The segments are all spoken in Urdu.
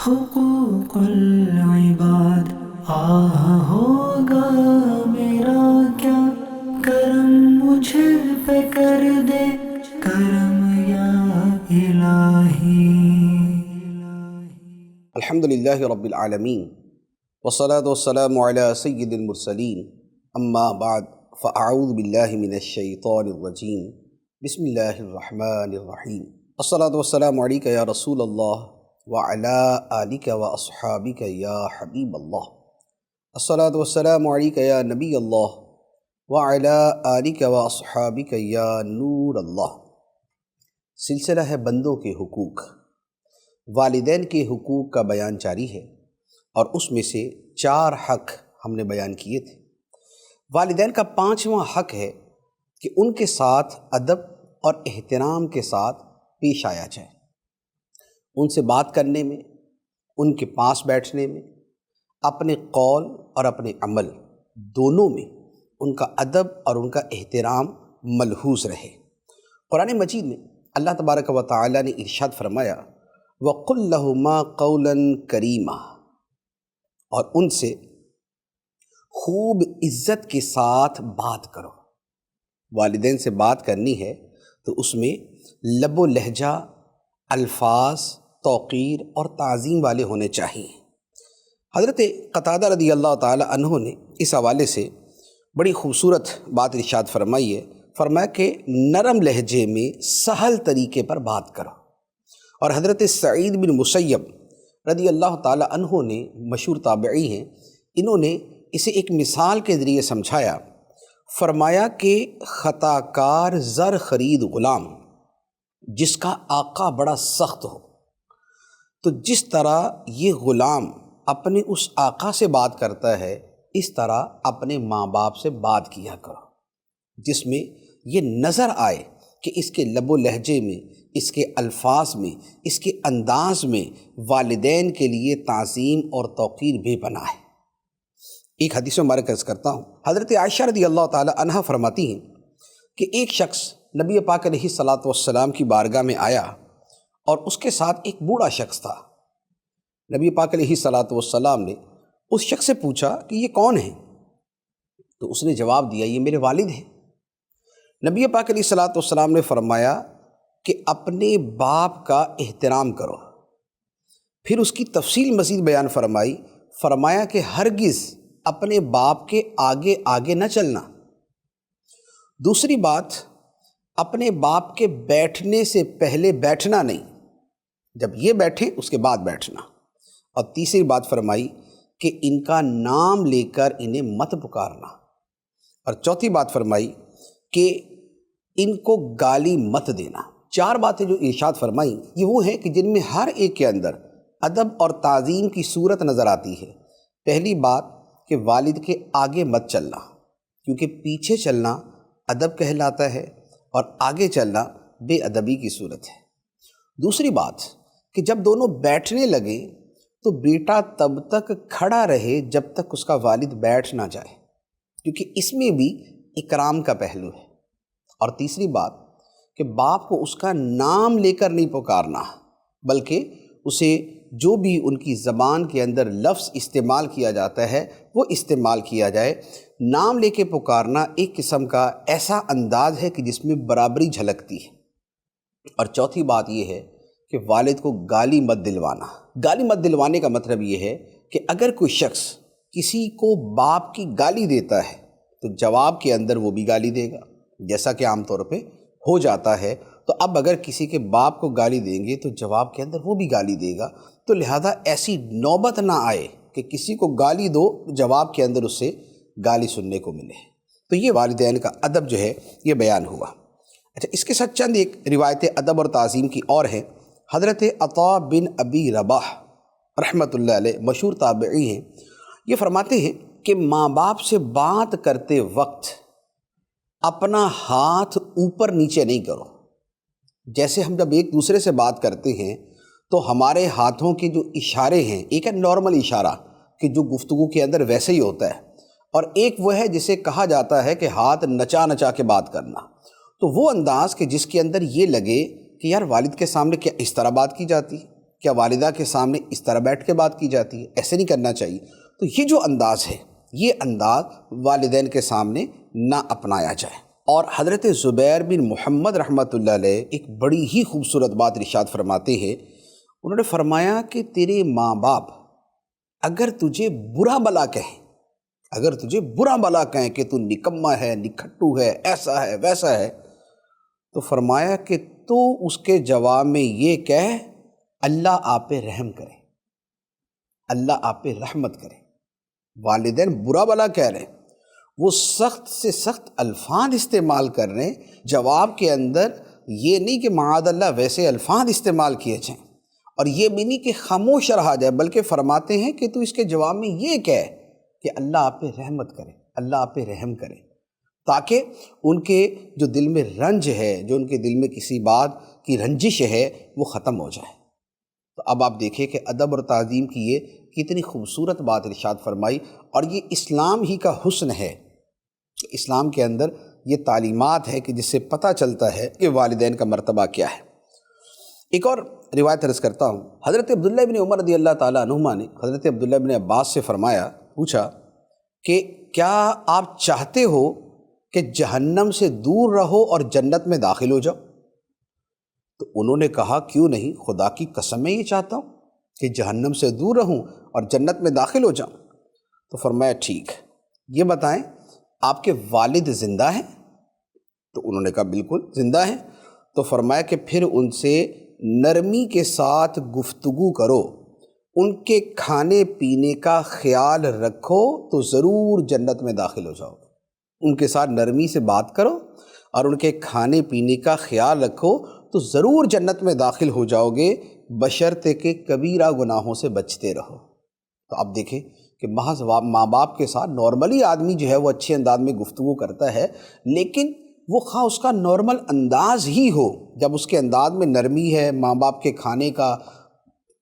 حقوق العباد ہوگا میرا کیا کرم مجھے پہ کر دے کرم یا الہی۔ الحمد للہ رب العالمین والصلاة والسلام علی سید المرسلین، اما بعد فاعوذ باللہ من الشیطان الرجیم، بسم اللہ الرحمن الرحیم۔ الصلاة والسلام علیکہ یا رسول اللہ وعلی آلکہ واصحابکہ یا حبیب اللہ۔ الصلاة والسلام علیکہ یا نبی اللہ وعلی آلکہ واصحابکہ یا نور اللہ۔ سلسلہ ہے بندوں کے حقوق۔ والدین کے حقوق کا بیان جاری ہے اور اس میں سے 4 حق ہم نے بیان کیے تھے۔ والدین کا 5واں حق ہے کہ ان کے ساتھ ادب اور احترام کے ساتھ پیش آیا جائے۔ ان سے بات کرنے میں، ان کے پاس بیٹھنے میں، اپنے قول اور اپنے عمل دونوں میں ان کا ادب اور ان کا احترام ملحوظ رہے۔ قرآن مجید میں اللہ تبارک و تعالی نے ارشاد فرمایا وَقُلْ لَهُمَا قَوْلًا كَرِيمًا، اور ان سے خوب عزت کے ساتھ بات کرو۔ والدین سے بات کرنی ہے تو اس میں لب و لہجہ، الفاظ توقیر اور تعظیم والے ہونے چاہیے۔ حضرت قتادہ رضی اللہ تعالی عنہ نے اس حوالے سے بڑی خوبصورت بات ارشاد فرمائی ہے، فرمایا کہ نرم لہجے میں سہل طریقے پر بات کرو۔ اور حضرت سعید بن مسیب رضی اللہ تعالی عنہ نے، مشہور تابعی ہیں، انہوں نے اسے ایک مثال کے ذریعے سمجھایا۔ فرمایا کہ خطا کار زر خرید غلام جس کا آقا بڑا سخت ہو، تو جس طرح یہ غلام اپنے اس آقا سے بات کرتا ہے، اس طرح اپنے ماں باپ سے بات کیا کرو، جس میں یہ نظر آئے کہ اس کے لب و لہجے میں، اس کے الفاظ میں، اس کے انداز میں والدین کے لیے تعظیم اور توقیر بے پناہ ہے۔ ایک حدیث مبارک عرض کرتا ہوں، حضرت عائشہ رضی اللہ تعالی عنہ فرماتی ہیں کہ ایک شخص نبی پاک علیہ الصلاۃ والسلام کی بارگاہ میں آیا اور اس کے ساتھ ایک بوڑھا شخص تھا۔ نبی پاک علیہ الصلاۃ والسلام نے اس شخص سے پوچھا کہ یہ کون ہے؟ تو اس نے جواب دیا یہ میرے والد ہیں۔ نبی پاک علیہ الصلاۃ والسلام نے فرمایا کہ اپنے باپ کا احترام کرو۔ پھر اس کی تفصیل مزید بیان فرمائی، فرمایا کہ ہرگز اپنے باپ کے آگے آگے نہ چلنا۔ دوسری بات، اپنے باپ کے بیٹھنے سے پہلے بیٹھنا نہیں، جب یہ بیٹھیں اس کے بعد بیٹھنا۔ اور تیسری بات فرمائی کہ ان کا نام لے کر انہیں مت پکارنا۔ اور چوتھی بات فرمائی کہ ان کو گالی مت دینا۔ 4 باتیں جو ارشاد فرمائیں یہ وہ ہیں کہ جن میں ہر ایک کے اندر ادب اور تعظیم کی صورت نظر آتی ہے۔ پہلی بات کہ والد کے آگے مت چلنا، کیونکہ پیچھے چلنا ادب کہلاتا ہے اور آگے چلنا بے ادبی کی صورت ہے۔ دوسری بات کہ جب دونوں بیٹھنے لگیں تو بیٹا تب تک کھڑا رہے جب تک اس کا والد بیٹھ نہ جائے، کیونکہ اس میں بھی اکرام کا پہلو ہے۔ اور تیسری بات کہ باپ کو اس کا نام لے کر نہیں پکارنا، بلکہ اسے جو بھی ان کی زبان کے اندر لفظ استعمال کیا جاتا ہے وہ استعمال کیا جائے۔ نام لے کے پکارنا ایک قسم کا ایسا انداز ہے کہ جس میں برابری جھلکتی ہے۔ اور چوتھی بات یہ ہے کہ والد کو گالی مت دلوانا۔ گالی مت دلوانے کا مطلب یہ ہے کہ اگر کوئی شخص کسی کو باپ کی گالی دیتا ہے تو جواب کے اندر وہ بھی گالی دے گا، جیسا کہ عام طور پہ ہو جاتا ہے۔ تو اب اگر کسی کے باپ کو گالی دیں گے تو جواب کے اندر وہ بھی گالی دے گا، تو لہذا ایسی نوبت نہ آئے کہ کسی کو گالی دو جواب کے اندر اس سے گالی سننے کو ملے۔ تو یہ والدین کا ادب جو ہے یہ بیان ہوا۔ اچھا، اس کے ساتھ چند ایک روایت ادب اور تعظیم کی اور ہیں۔ حضرت عطا بن ابی رباح رحمۃ اللہ علیہ، مشہور تابعی ہیں، یہ فرماتے ہیں کہ ماں باپ سے بات کرتے وقت اپنا ہاتھ اوپر نیچے نہیں کرو۔ جیسے ہم جب ایک دوسرے سے بات کرتے ہیں تو ہمارے ہاتھوں کے جو اشارے ہیں، ایک ہے نارمل اشارہ کہ جو گفتگو کے اندر ویسے ہی ہوتا ہے، اور ایک وہ ہے جسے کہا جاتا ہے کہ ہاتھ نچا نچا کے بات کرنا۔ تو وہ انداز کہ جس کے اندر یہ لگے کہ یار والد کے سامنے کیا اس طرح بات کی جاتی ہے، کیا والدہ کے سامنے اس طرح بیٹھ کے بات کی جاتی ہے؟ ایسے نہیں کرنا چاہیے۔ تو یہ جو انداز ہے، یہ انداز والدین کے سامنے نہ اپنایا جائے۔ اور حضرت زبیر بن محمد رحمۃ اللہ علیہ ایک بڑی ہی خوبصورت بات ارشاد فرماتے ہیں۔ انہوں نے فرمایا کہ تیرے ماں باپ اگر تجھے برا بلا کہیں کہ تو نکما ہے، نکھٹو ہے، ایسا ہے، ویسا ہے، تو فرمایا کہ تو اس کے جواب میں یہ کہہ اللہ آپ پہ رحم کرے، اللہ آپ پہ رحمت کرے۔ والدین برا بلا کہہ رہے ہیں، وہ سخت سے سخت الفاظ استعمال کر رہے ہیں، جواب کے اندر یہ نہیں کہ معاذ اللہ ویسے الفاظ استعمال کیے جائیں، اور یہ بھی نہیں کہ خاموش رہا جائے، بلکہ فرماتے ہیں کہ تو اس کے جواب میں یہ کہے کہ اللہ آپ پہ رحمت کرے، اللہ آپ پہ رحم کرے، تاکہ ان کے جو دل میں رنج ہے، جو ان کے دل میں کسی بات کی رنجش ہے، وہ ختم ہو جائے۔ تو اب آپ دیکھیں کہ ادب اور تعظیم کی یہ کتنی خوبصورت بات ارشاد فرمائی، اور یہ اسلام ہی کا حسن ہے۔ اسلام کے اندر یہ تعلیمات ہے کہ جس سے پتہ چلتا ہے کہ والدین کا مرتبہ کیا ہے۔ ایک اور روایت عرض کرتا ہوں، حضرت عبداللہ بن عمر رضی اللہ تعالیٰ عنہما نے حضرت عبداللہ بن عباس سے پوچھا کہ کیا آپ چاہتے ہو کہ جہنم سے دور رہو اور جنت میں داخل ہو جاؤ؟ تو انہوں نے کہا کیوں نہیں، خدا کی قسم میں یہ چاہتا ہوں کہ جہنم سے دور رہوں اور جنت میں داخل ہو جاؤں۔ تو فرمایا ٹھیک، یہ بتائیں آپ کے والد زندہ ہیں؟ تو انہوں نے کہا بالکل زندہ ہیں۔ تو فرمایا کہ پھر ان سے نرمی کے ساتھ گفتگو کرو، ان کے کھانے پینے کا خیال رکھو تو ضرور جنت میں داخل ہو جاؤ گے۔ ان کے ساتھ نرمی سے بات کرو اور ان کے کھانے پینے کا خیال رکھو تو ضرور جنت میں داخل ہو جاؤ گے، بشرطے کہ کبیرہ گناہوں سے بچتے رہو۔ تو اب دیکھیں کہ محض ماں باپ کے ساتھ نارملی آدمی جو ہے وہ اچھے انداز میں گفتگو کرتا ہے، لیکن وہ خواہ اس کا نارمل انداز ہی ہو، جب اس کے انداز میں نرمی ہے، ماں باپ کے کھانے کا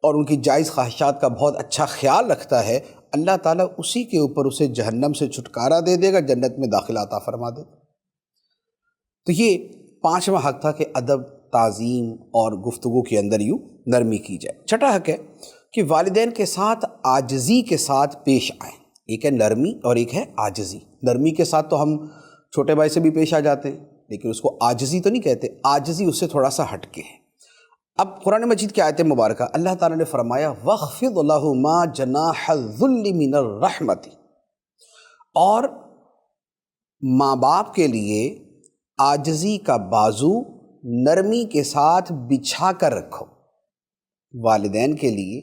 اور ان کی جائز خواہشات کا بہت اچھا خیال رکھتا ہے، اللہ تعالیٰ اسی کے اوپر اسے جہنم سے چھٹکارا دے دے گا، جنت میں داخلہ عطا فرما دے گا۔ تو یہ 5واں حق تھا کہ ادب، تعظیم اور گفتگو کے اندر یوں نرمی کی جائے۔ 6واں حق ہے کہ والدین کے ساتھ عاجزی کے ساتھ پیش آئیں۔ ایک ہے نرمی اور ایک ہے عاجزی۔ نرمی کے ساتھ تو ہم چھوٹے بھائی سے بھی پیش آ جاتے ہیں، لیکن اس کو عاجزی تو نہیں کہتے، عاجزی اس سے تھوڑا سا ہٹ کے ہے۔ اب قرآن مجید کی آیت مبارکہ اللہ تعالیٰ نے فرمایا وَاخْفِضْ لَهُمَا جَنَاحَ الذُّلِّ مِنَ الرَّحْمَةِ، اور ماں باپ کے لیے عاجزی کا بازو نرمی کے ساتھ بچھا کر رکھو۔ والدین کے لیے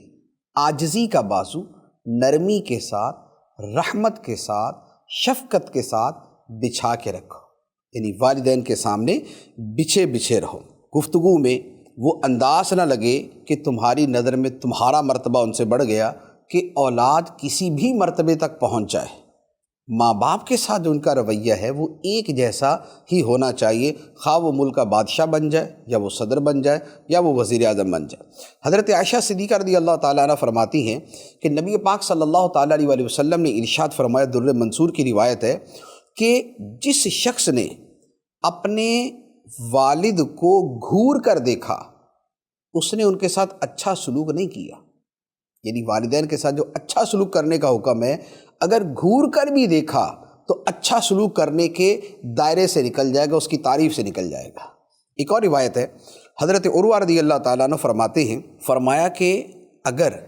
عاجزی کا بازو نرمی کے ساتھ، رحمت کے ساتھ، شفقت کے ساتھ بچھا کے رکھو، یعنی والدین کے سامنے بچھے رہو۔ گفتگو میں وہ انداز نہ لگے کہ تمہاری نظر میں تمہارا مرتبہ ان سے بڑھ گیا، کہ اولاد کسی بھی مرتبے تک پہنچ جائے، ماں باپ کے ساتھ جو ان کا رویہ ہے وہ ایک جیسا ہی ہونا چاہیے، خواہ وہ ملک کا بادشاہ بن جائے یا وہ صدر بن جائے یا وہ وزیر اعظم بن جائے۔ حضرت عائشہ صدیقہ رضی اللہ تعالیٰ عنہ فرماتی ہیں کہ نبی پاک صلی اللہ تعالیٰ علیہ وسلم نے ارشاد فرمایا، در منصور کی روایت ہے، کہ جس شخص نے اپنے والد کو گھور کر دیکھا اس نے ان کے ساتھ اچھا سلوک نہیں کیا۔ یعنی والدین کے ساتھ جو اچھا سلوک کرنے کا حکم ہے، اگر گھور کر بھی دیکھا تو اچھا سلوک کرنے کے دائرے سے نکل جائے گا، اس کی تعریف سے نکل جائے گا۔ ایک اور روایت ہے، حضرت عروہ رضی اللہ تعالیٰ عنہ فرماتے ہیں، فرمایا کہ اگر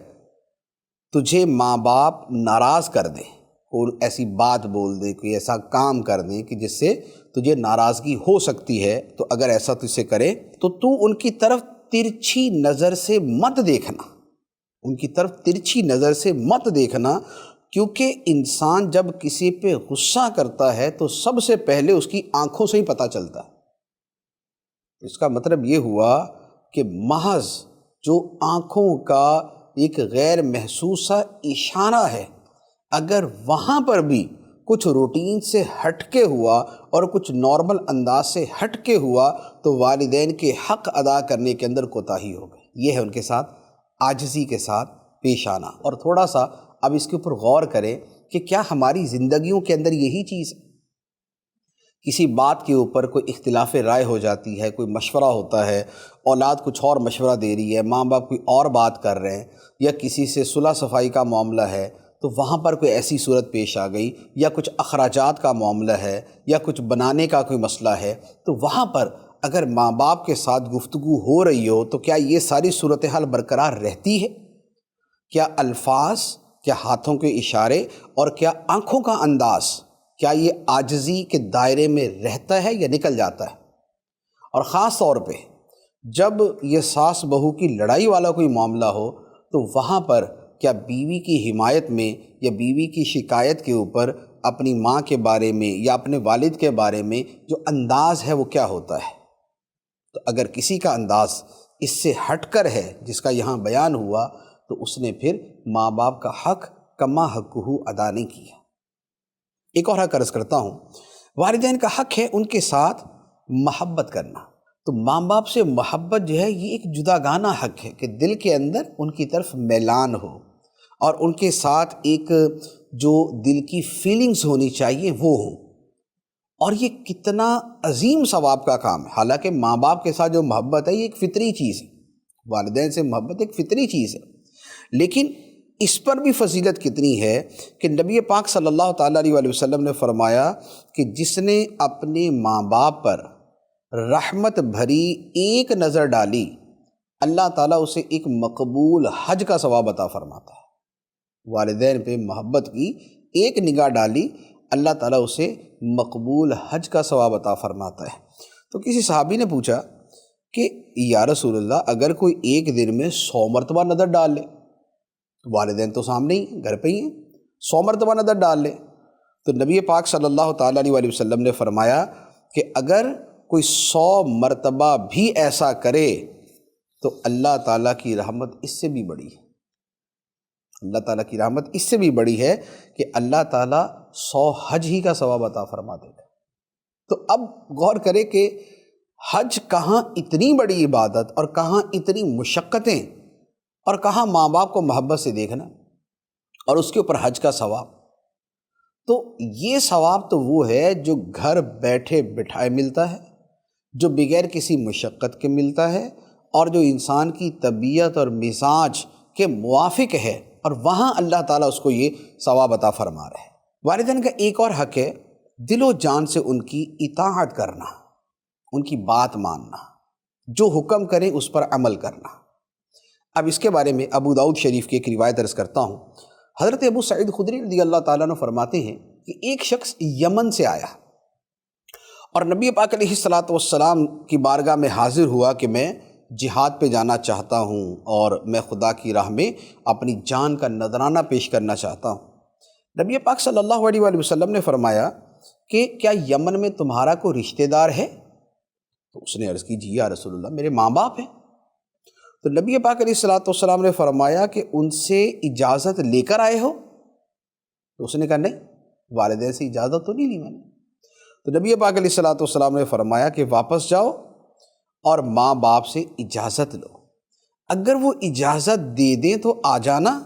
تجھے ماں باپ ناراض کر دیں، اور ایسی بات بول دیں، کوئی ایسا کام کر دیں کہ جس سے تجھے ناراضگی ہو سکتی ہے، تو اگر ایسا تجھ سے کرے تو ان کی طرف ترچھی نظر سے مت دیکھنا، ان کی طرف ترچھی نظر سے مت دیکھنا، کیونکہ انسان جب کسی پہ غصہ کرتا ہے تو سب سے پہلے اس کی آنکھوں سے ہی پتہ چلتا ہے۔ اس کا مطلب یہ ہوا کہ محض جو آنکھوں کا ایک غیر محسوسہ اشارہ ہے، اگر وہاں پر بھی کچھ روٹین سے ہٹ کے ہوا اور کچھ نارمل انداز سے ہٹ کے ہوا تو والدین کے حق ادا کرنے کے اندر کوتاہی ہو گئی۔ یہ ہے ان کے ساتھ عاجزی کے ساتھ پیش آنا۔ اور تھوڑا سا اب اس کے اوپر غور کریں کہ کیا ہماری زندگیوں کے اندر یہی چیز ہے کسی بات کے اوپر کوئی اختلاف رائے ہو جاتی ہے، کوئی مشورہ ہوتا ہے، اولاد کچھ اور مشورہ دے رہی ہے، ماں باپ کوئی اور بات کر رہے ہیں، یا کسی سے صلح صفائی کا معاملہ ہے، تو وہاں پر کوئی ایسی صورت پیش آ گئی، یا کچھ اخراجات کا معاملہ ہے، یا کچھ بنانے کا کوئی مسئلہ ہے، تو وہاں پر اگر ماں باپ کے ساتھ گفتگو ہو رہی ہو تو کیا یہ ساری صورتحال برقرار رہتی ہے؟ کیا الفاظ، کیا ہاتھوں کے اشارے اور کیا آنکھوں کا انداز، کیا یہ عاجزی کے دائرے میں رہتا ہے یا نکل جاتا ہے؟ اور خاص طور پہ جب یہ ساس بہو کی لڑائی والا کوئی معاملہ ہو تو وہاں پر کیا بیوی کی حمایت میں یا بیوی کی شکایت کے اوپر اپنی ماں کے بارے میں یا اپنے والد کے بارے میں جو انداز ہے وہ کیا ہوتا ہے؟ تو اگر کسی کا انداز اس سے ہٹ کر ہے جس کا یہاں بیان ہوا تو اس نے پھر ماں باپ کا حق کما حقہ ادا نہیں کیا۔ ایک اور حق عرض کرتا ہوں، والدین کا حق ہے ان کے ساتھ محبت کرنا۔ تو ماں باپ سے محبت جو ہے یہ ایک جداگانہ حق ہے کہ دل کے اندر ان کی طرف میلان ہو اور ان کے ساتھ ایک جو دل کی فیلنگز ہونی چاہیے وہ ہوں، اور یہ کتنا عظیم ثواب کا کام ہے۔ حالانکہ ماں باپ کے ساتھ جو محبت ہے یہ ایک فطری چیز ہے، والدین سے محبت ایک فطری چیز ہے، لیکن اس پر بھی فضیلت کتنی ہے کہ نبی پاک صلی اللہ تعالیٰ علیہ وسلم نے فرمایا کہ جس نے اپنے ماں باپ پر رحمت بھری ایک نظر ڈالی، اللہ تعالیٰ اسے ایک مقبول حج کا ثواب عطا فرماتا ہے۔ والدین پہ محبت کی ایک نگاہ ڈالی، اللہ تعالیٰ اسے مقبول حج کا ثواب عطا فرماتا ہے۔ تو کسی صحابی نے پوچھا کہ یا رسول اللہ اگر کوئی ایک دن میں 100 مرتبہ نظر ڈال لے، والدین تو سامنے ہی گھر پہ ہی ہیں، 100 مرتبہ نظر ڈال لے، تو نبی پاک صلی اللہ تعالیٰ علیہ وسلم نے فرمایا کہ اگر کوئی 100 مرتبہ بھی ایسا کرے تو اللہ تعالیٰ کی رحمت اس سے بھی بڑی ہے، اللہ تعالیٰ کی رحمت اس سے بھی بڑی ہے کہ اللہ تعالیٰ 100 حج ہی کا ثواب عطا فرما دے گا۔ تو اب غور کرے کہ حج کہاں اتنی بڑی عبادت اور کہاں اتنی مشقتیں اور کہاں ماں باپ کو محبت سے دیکھنا اور اس کے اوپر حج کا ثواب۔ تو یہ ثواب تو وہ ہے جو گھر بیٹھے بٹھائے ملتا ہے، جو بغیر کسی مشقت کے ملتا ہے، اور جو انسان کی طبیعت اور مزاج کے موافق ہے، اور وہاں اللہ تعالیٰ اس کو یہ ثواب عطا فرما رہا ہے۔ والدین کا ایک اور حق ہے دل و جان سے ان کی اطاعت کرنا، ان کی بات ماننا، جو حکم کریں اس پر عمل کرنا۔ اب اس کے بارے میں ابو داؤد شریف کی ایک روایت عرض کرتا ہوں۔ حضرت ابو سعید خدری رضی اللہ تعالیٰ عنہ فرماتے ہیں کہ ایک شخص یمن سے آیا اور نبی پاک علیہ الصلاۃ والسلام کی بارگاہ میں حاضر ہوا کہ میں جہاد پہ جانا چاہتا ہوں اور میں خدا کی راہ میں اپنی جان کا نذرانہ پیش کرنا چاہتا ہوں۔ نبی پاک صلی اللہ علیہ وآلہ وسلم نے فرمایا کہ کیا یمن میں تمہارا کوئی رشتہ دار ہے؟ تو اس نے عرض کی جی یا رسول اللہ میرے ماں باپ ہیں۔ تو نبی پاک علیہ الصلاۃ والسلام نے فرمایا کہ ان سے اجازت لے کر آئے ہو؟ تو اس نے کہا نہیں، والدین سے اجازت تو نہیں لی میں نے۔ تو نبی پاک علیہ الصلاۃ والسلام نے فرمایا کہ واپس جاؤ اور ماں باپ سے اجازت لو، اگر وہ اجازت دے دیں تو آ جانا،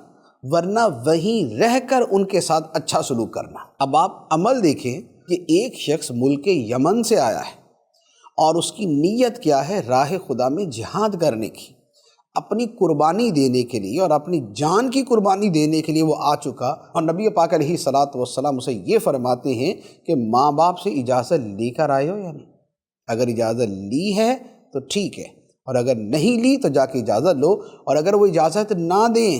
ورنہ وہیں رہ کر ان کے ساتھ اچھا سلوک کرنا۔ اب آپ عمل دیکھیں کہ ایک شخص ملک یمن سے آیا ہے اور اس کی نیت کیا ہے؟ راہ خدا میں جہاد کرنے کی، اپنی قربانی دینے کے لیے اور اپنی جان کی قربانی دینے کے لیے وہ آ چکا، اور نبی پاک علیہ الصلاۃ والسلام اسے یہ فرماتے ہیں کہ ماں باپ سے اجازت لے کر آئے ہو یا نہیں؟ اگر اجازت لی ہے تو ٹھیک ہے، اور اگر نہیں لی تو جا کے اجازت لو، اور اگر وہ اجازت نہ دیں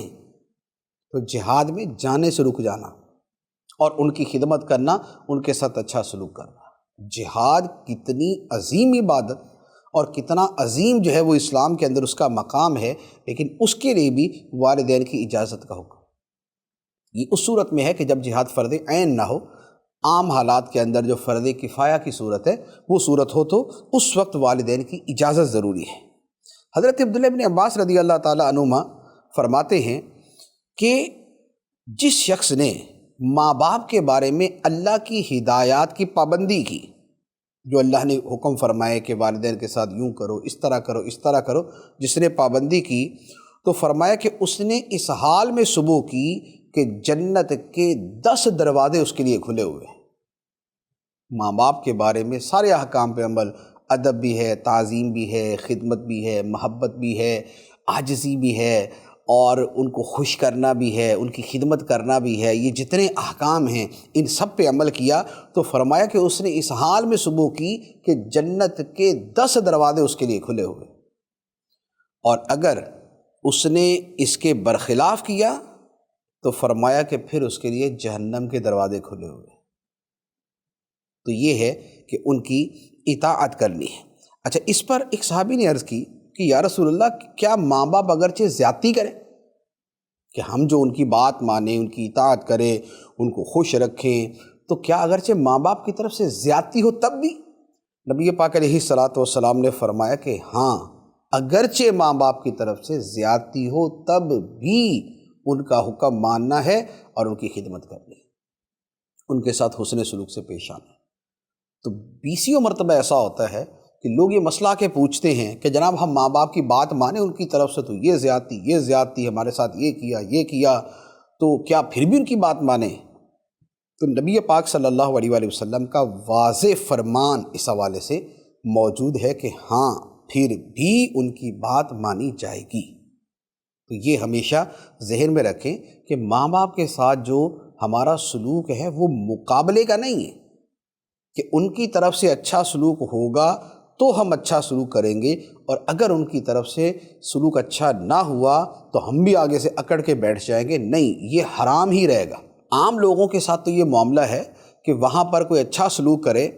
تو جہاد میں جانے سے رک جانا اور ان کی خدمت کرنا، ان کے ساتھ اچھا سلوک کرنا۔ جہاد کتنی عظیم عبادت اور کتنا عظیم جو ہے وہ اسلام کے اندر اس کا مقام ہے، لیکن اس کے لیے بھی والدین کی اجازت کا حکم۔ یہ اس صورت میں ہے کہ جب جہاد فرض عین نہ ہو، عام حالات کے اندر جو فرض کفایہ کی صورت ہے وہ صورت ہو تو اس وقت والدین کی اجازت ضروری ہے۔ حضرت عبداللہ بن عباس رضی اللہ تعالیٰ عنہما فرماتے ہیں کہ جس شخص نے ماں باپ کے بارے میں اللہ کی ہدایات کی پابندی کی، جو اللہ نے حکم فرمائے کہ والدین کے ساتھ یوں کرو، اس طرح کرو، اس طرح کرو، جس نے پابندی کی تو فرمایا کہ اس نے اس حال میں صبح کی کہ جنت کے 10 دروازے اس کے لیے کھلے ہوئے ہیں۔ ماں باپ کے بارے میں سارے احکام پہ عمل، ادب بھی ہے، تعظیم بھی ہے، خدمت بھی ہے، محبت بھی ہے، عاجزی بھی ہے، اور ان کو خوش کرنا بھی ہے، ان کی خدمت کرنا بھی ہے، یہ جتنے احکام ہیں ان سب پہ عمل کیا تو فرمایا کہ اس نے اس حال میں صبح کی کہ جنت کے 10 دروازے اس کے لیے کھلے ہوئے، اور اگر اس نے اس کے برخلاف کیا تو فرمایا کہ پھر اس کے لیے جہنم کے دروازے کھلے ہوئے۔ تو یہ ہے کہ ان کی اطاعت کرنی ہے۔ اچھا، اس پر ایک صحابی نے عرض کی کہ یا رسول اللہ، کیا ماں باپ اگرچہ زیادتی کریں کہ ہم جو ان کی بات مانیں، ان کی اطاعت کریں، ان کو خوش رکھیں، تو کیا اگرچہ ماں باپ کی طرف سے زیادتی ہو تب بھی؟ نبی پاک علیہ الصلاۃ والسلام نے فرمایا کہ ہاں، اگرچہ ماں باپ کی طرف سے زیادتی ہو تب بھی ان کا حکم ماننا ہے اور ان کی خدمت کرنی ہے، ان کے ساتھ حسن سلوک سے پیش آنا ہے۔ تو بیسیوں مرتبہ ایسا ہوتا ہے کہ لوگ یہ مسئلہ کے پوچھتے ہیں کہ جناب ہم ماں باپ کی بات مانیں، ان کی طرف سے تو یہ زیادتی ہمارے ساتھ یہ کیا تو کیا پھر بھی ان کی بات مانیں؟ تو نبی پاک صلی اللہ علیہ وآلہ وسلم کا واضح فرمان اس حوالے سے موجود ہے کہ ہاں، پھر بھی ان کی بات مانی جائے گی۔ تو یہ ہمیشہ ذہن میں رکھیں کہ ماں باپ کے ساتھ جو ہمارا سلوک ہے وہ مقابلے کا نہیں ہے کہ ان کی طرف سے اچھا سلوک ہوگا تو ہم اچھا سلوک کریں گے، اور اگر ان کی طرف سے سلوک اچھا نہ ہوا تو ہم بھی آگے سے اکڑ کے بیٹھ جائیں گے۔ نہیں، یہ حرام ہی رہے گا۔ عام لوگوں کے ساتھ تو یہ معاملہ ہے کہ وہاں پر کوئی اچھا سلوک کرے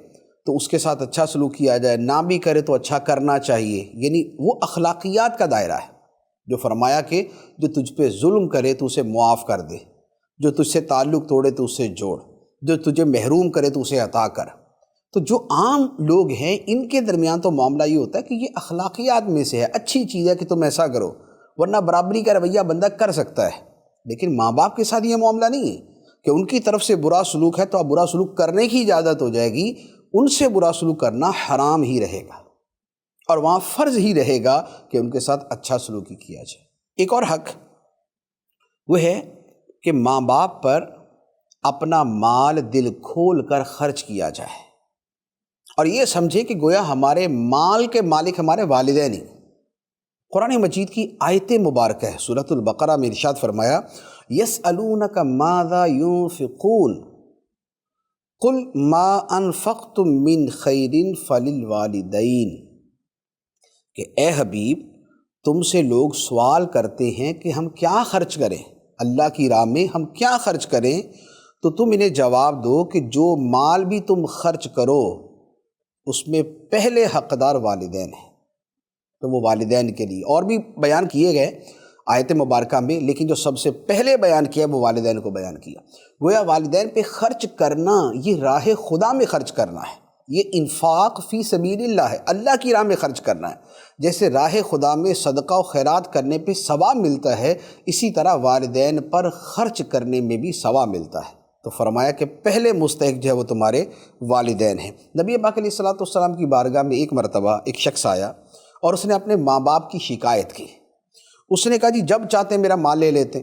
تو اس کے ساتھ اچھا سلوک کیا جائے، نہ بھی کرے تو اچھا کرنا چاہیے، یعنی وہ اخلاقیات کا دائرہ ہے جو فرمایا کہ جو تجھ پہ ظلم کرے تو اسے معاف کر دے، جو تجھ سے تعلق توڑے تو اسے جوڑ، جو تجھے محروم کرے تو اسے عطا کر۔ تو جو عام لوگ ہیں ان کے درمیان تو معاملہ یہ ہوتا ہے کہ یہ اخلاقیات میں سے ہے، اچھی چیز ہے کہ تم ایسا کرو، ورنہ برابری کا رویہ بندہ کر سکتا ہے، لیکن ماں باپ کے ساتھ یہ معاملہ نہیں ہے کہ ان کی طرف سے برا سلوک ہے تو اب برا سلوک کرنے کی اجازت ہو جائے گی، ان سے برا سلوک کرنا حرام ہی رہے گا، اور وہاں فرض ہی رہے گا کہ ان کے ساتھ اچھا سلوک ہی کیا جائے۔ ایک اور حق وہ ہے کہ ماں باپ پر اپنا مال دل کھول کر خرچ کیا جائے، اور یہ سمجھے کہ گویا ہمارے مال کے مالک ہمارے والدین ہی۔ قرآن مجید کی آیت مبارکہ ہے، سورۃ البقرہ میں ارشاد فرمایا یسألونک ماذا ينفقون قل ما انفقتم من خیر فللوالدین، کہ اے حبیب تم سے لوگ سوال کرتے ہیں کہ ہم کیا خرچ کریں، اللہ کی راہ میں ہم کیا خرچ کریں، تو تم انہیں جواب دو کہ جو مال بھی تم خرچ کرو اس میں پہلے حقدار والدین ہیں، تو وہ والدین کے لیے اور بھی بیان کیے گئے آیت مبارکہ میں، لیکن جو سب سے پہلے بیان کیا وہ والدین کو بیان کیا۔ گویا والدین پہ خرچ کرنا یہ راہ خدا میں خرچ کرنا ہے، یہ انفاق فی سبیل اللہ ہے، اللہ کی راہ میں خرچ کرنا ہے۔ جیسے راہ خدا میں صدقہ و خیرات کرنے پہ ثواب ملتا ہے، اسی طرح والدین پر خرچ کرنے میں بھی ثواب ملتا ہے۔ تو فرمایا کہ پہلے مستحق جو ہے وہ تمہارے والدین ہیں۔ نبی پاک علیہ الصلوۃ والسلام کی بارگاہ میں ایک مرتبہ ایک شخص آیا اور اس نے اپنے ماں باپ کی شکایت کی۔ اس نے کہا جی جب چاہتے میرا مال لے لیتے،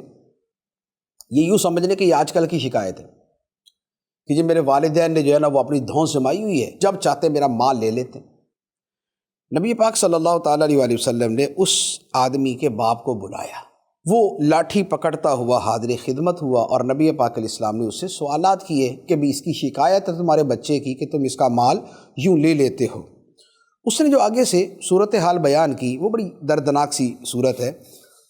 یہ یوں سمجھ لیں کہ یہ آج کل کی شکایت ہے کہ جی میرے والدین نے جو ہے نا وہ اپنی دھون جمائی ہوئی ہے، جب چاہتے میرا مال لے لیتے۔ نبی پاک صلی اللہ تعالیٰ علیہ وآلہ وسلم نے اس آدمی کے باپ کو بلایا، وہ لاٹھی پکڑتا ہوا حاضر خدمت ہوا، اور نبی پاک علیہ السلام نے اس سے سوالات کیے کہ بھی اس کی شکایت ہے تمہارے بچے کی کہ تم اس کا مال یوں لے لیتے ہو۔ اس نے جو آگے سے صورتحال بیان کی وہ بڑی دردناک سی صورت ہے